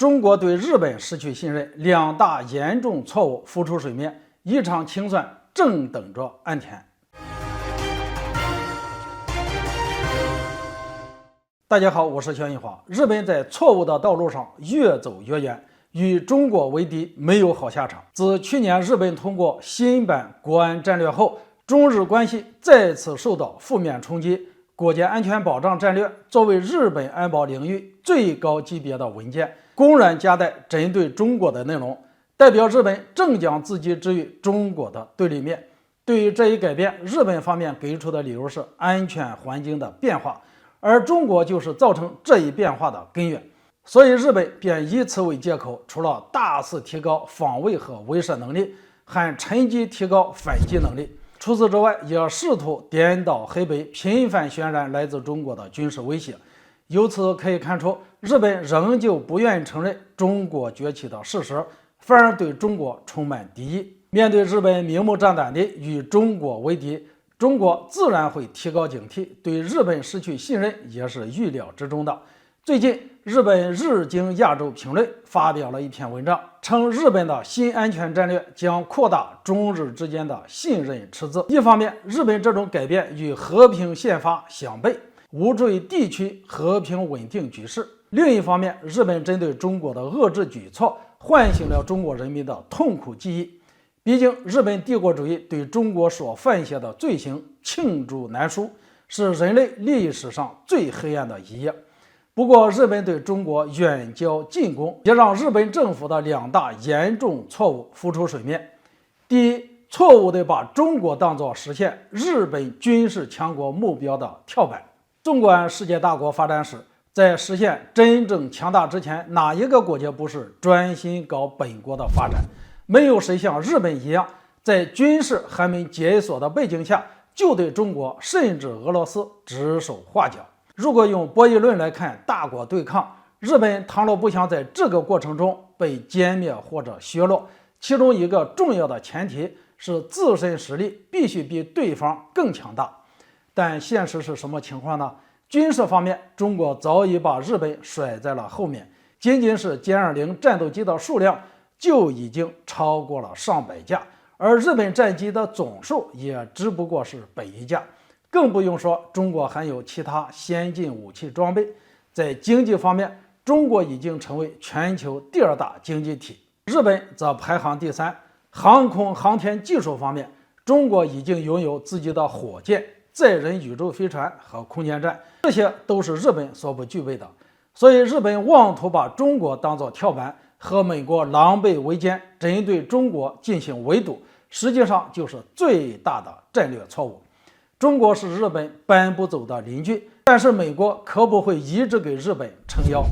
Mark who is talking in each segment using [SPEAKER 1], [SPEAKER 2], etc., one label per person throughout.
[SPEAKER 1] 中国对日本失去信任，两大严重错误浮出水面，一场清算正等着安田。大家好，我是肖印华。日本在错误的道路上越走越远，与中国为敌没有好下场。自去年日本通过新版国安战略后，中日关系再次受到负面冲击。国家安全保障战略作为日本安保领域最高级别的文件，公然夹带针对中国的内容，代表日本正将自己置于中国的对立面。对于这一改变，日本方面给出的理由是安全环境的变化，而中国就是造成这一变化的根源。所以日本便以此为借口，除了大肆提高防卫和威慑能力，还趁机提高反击能力。除此之外，也试图颠倒黑白，频繁渲染来自中国的军事威胁。由此可以看出，日本仍旧不愿意承认中国崛起的事实，反而对中国充满敌意。面对日本明目张胆地与中国为敌，中国自然会提高警惕，对日本失去信任也是预料之中的。最近，日本日经亚洲评论发表了一篇文章，称日本的新安全战略将扩大中日之间的信任赤字。一方面，日本这种改变与和平宪法相悖，无助于地区和平稳定局势；另一方面，日本针对中国的遏制举措唤醒了中国人民的痛苦记忆。毕竟，日本帝国主义对中国所犯下的罪行罄竹难书，是人类历史上最黑暗的一页。不过，日本对中国远交近攻，也让日本政府的两大严重错误浮出水面。第一，错误地把中国当作实现日本军事强国目标的跳板。纵观世界大国发展史，在实现真正强大之前，哪一个国家不是专心搞本国的发展？没有谁像日本一样，在军事还没解锁的背景下，就对中国甚至俄罗斯指手画脚。如果用博弈论来看大国对抗，日本倘若不想在这个过程中被歼灭或者削弱，其中一个重要的前提是自身实力必须比对方更强大。但现实是什么情况呢？军事方面，中国早已把日本甩在了后面，仅仅是歼20战斗机的数量就已经超过了上百架，而日本战机的总数也只不过是100架。更不用说中国还有其他先进武器装备。在经济方面，中国已经成为全球第二大经济体，日本则排行第三。航空航天技术方面，中国已经拥有自己的火箭、载人宇宙飞船和空间站，这些都是日本所不具备的。所以日本妄图把中国当作跳板，和美国狼狈为奸，针对中国进行围堵，实际上就是最大的战略错误。中国是日本搬不走的邻居，但是美国可不会一直给日本撑腰，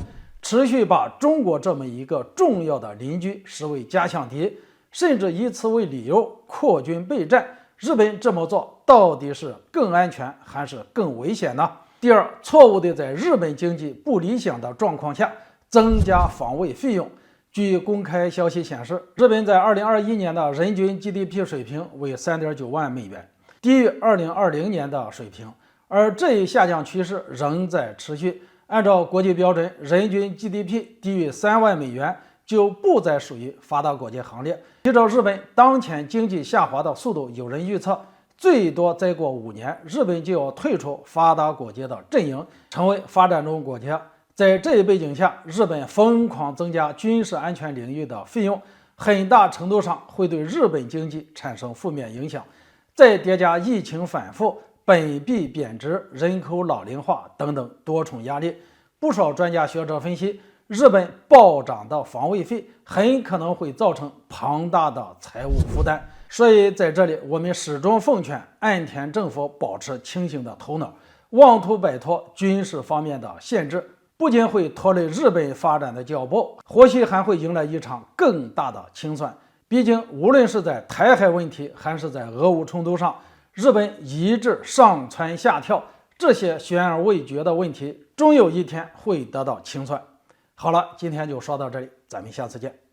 [SPEAKER 1] 持续把中国这么一个重要的邻居视为假想敌，甚至以此为理由扩军备战。日本这么做到底是更安全还是更危险呢？第二，错误的在日本经济不理想的状况下增加防卫费用。据公开消息显示，日本在2021年的人均 GDP 水平为 3.9 万美元，低于2020年的水平，而这一下降趋势仍在持续。按照国际标准，人均 GDP 低于3万美元就不再属于发达国家行列。依照日本当前经济下滑的速度，有人预测最多再过5年，日本就要退出发达国家的阵营，成为发展中国家。在这一背景下，日本疯狂增加军事安全领域的费用，很大程度上会对日本经济产生负面影响。再叠加疫情反复、本币贬值、人口老龄化等等多重压力，不少专家学者分析，日本暴涨的防卫费很可能会造成庞大的财务负担。所以在这里，我们始终奉劝岸田政府保持清醒的头脑，妄图摆脱军事方面的限制，不仅会拖累日本发展的脚步，或许还会迎来一场更大的清算。毕竟，无论是在台海问题还是在俄乌冲突上，日本一直上蹿下跳，这些悬而未决的问题，终有一天会得到清算。好了，今天就说到这里，咱们下次见。